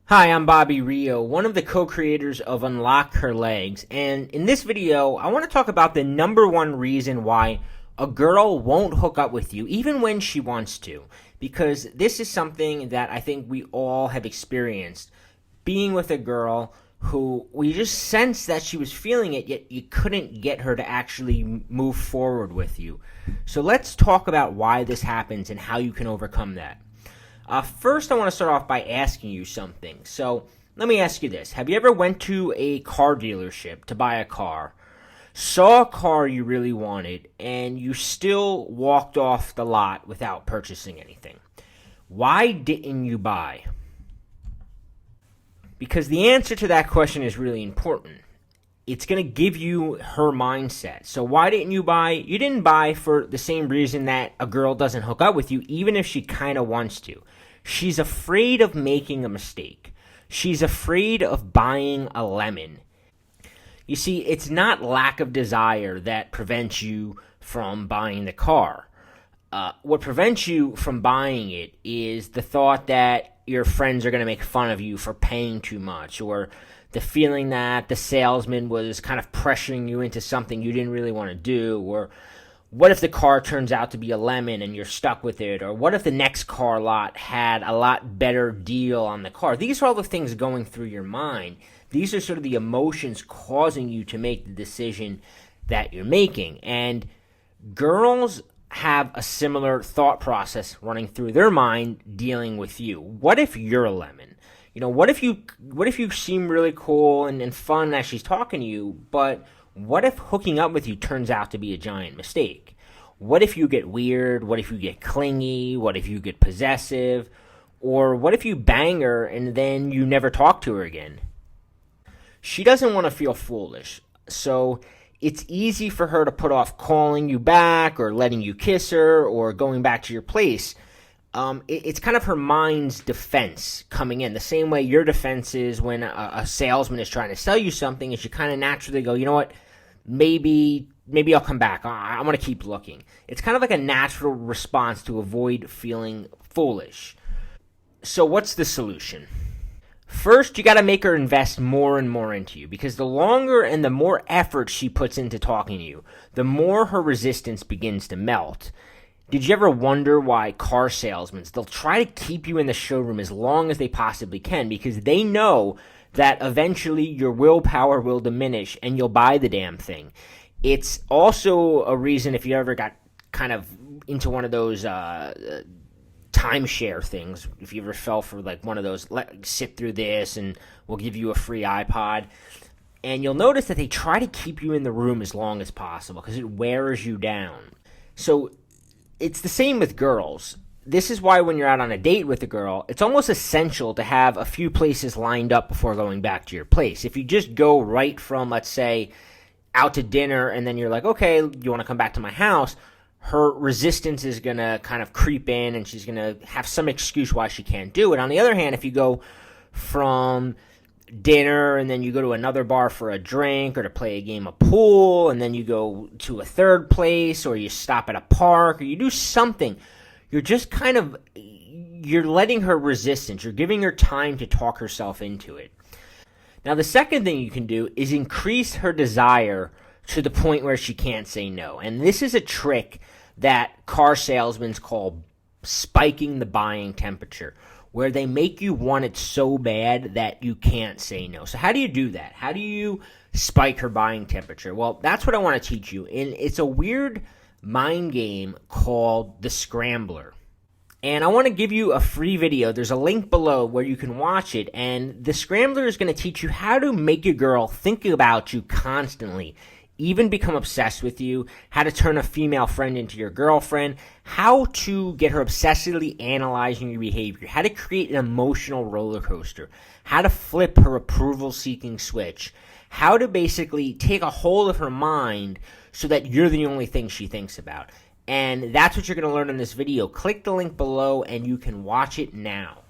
Hi, I'm Bobby Rio, one of the co-creators of Unlock Her Legs, and in this video, I want to talk about the number one reason why a girl won't hook up with you, even when she wants to, because this is something that I think we all have experienced, being with a girl who we just sensed that she was feeling it, yet you couldn't get her to actually move forward with you. So let's talk about why this happens and how you can overcome that. First, I want to start off by asking you something. So let me ask you this. Have you ever went to a car dealership to buy a car, saw a car you really wanted, and you still walked off the lot without purchasing anything? Why didn't you buy? Because the answer to that question is really important. It's going to give you her mindset. So why didn't you buy? You didn't buy for the same reason that a girl doesn't hook up with you, even if she kind of wants to. She's afraid of making a mistake. She's afraid of buying a lemon. You see, it's not lack of desire that prevents you from buying the car. What prevents you from buying it is the thought that your friends are going to make fun of you for paying too much, or the feeling that the salesman was kind of pressuring you into something you didn't really want to do, or what if the car turns out to be a lemon and you're stuck with it, or what if the next car lot had a lot better deal on the car? These are all the things going through your mind. These are sort of the emotions causing you to make the decision that you're making. And girls have a similar thought process running through their mind dealing with you. What if you're a lemon? You know, what if you seem really cool and fun as she's talking to you, but what if hooking up with you turns out to be a giant mistake? What if you get weird? What if you get clingy? What if you get possessive? Or what if you bang her and then you never talk to her again? She doesn't want to feel foolish, so it's easy for her to put off calling you back or letting you kiss her or going back to your place. It's kind of her mind's defense coming in. The same way your defense is when a salesman is trying to sell you something, is you kind of naturally go, you know what, maybe I'll come back. I'm going to keep looking. It's kind of like a natural response to avoid feeling foolish. So what's the solution? First, you got to make her invest more and more into you, because the longer and the more effort she puts into talking to you, the more her resistance begins to melt. Did you ever wonder why car salesmen, they'll try to keep you in the showroom as long as they possibly can, because they know that eventually your willpower will diminish and you'll buy the damn thing. It's also a reason, if you ever got kind of into one of those timeshare things, if you ever fell for like one of those, sit through this and we'll give you a free iPod, and you'll notice that they try to keep you in the room as long as possible because it wears you down. So it's the same with girls. This is why when you're out on a date with a girl, it's almost essential to have a few places lined up before going back to your place. If you just go right from, let's say, out to dinner and then you're like, okay, you want to come back to my house, her resistance is going to kind of creep in and she's going to have some excuse why she can't do it. On the other hand, if you go from dinner and then you go to another bar for a drink or to play a game of pool, and then you go to a third place, or you stop at a park, or you do something, you're just kind of, you're letting her resistance, you're giving her time to talk herself into it. Now, the second thing you can do is increase her desire to the point where she can't say no. And this is a trick that car salesmen call spiking the buying temperature, where they make you want it so bad that you can't say no. So how do you do that? How do you spike her buying temperature? Well, that's what I want to teach you. And it's a weird mind game called the Scrambler. And I want to give you a free video. There's a link below where you can watch it. And the Scrambler is going to teach you how to make your girl think about you constantly, even become obsessed with you, how to turn a female friend into your girlfriend, how to get her obsessively analyzing your behavior, how to create an emotional roller coaster, how to flip her approval-seeking switch, how to basically take a hold of her mind so that you're the only thing she thinks about. And that's what you're going to learn in this video. Click the link below and you can watch it now.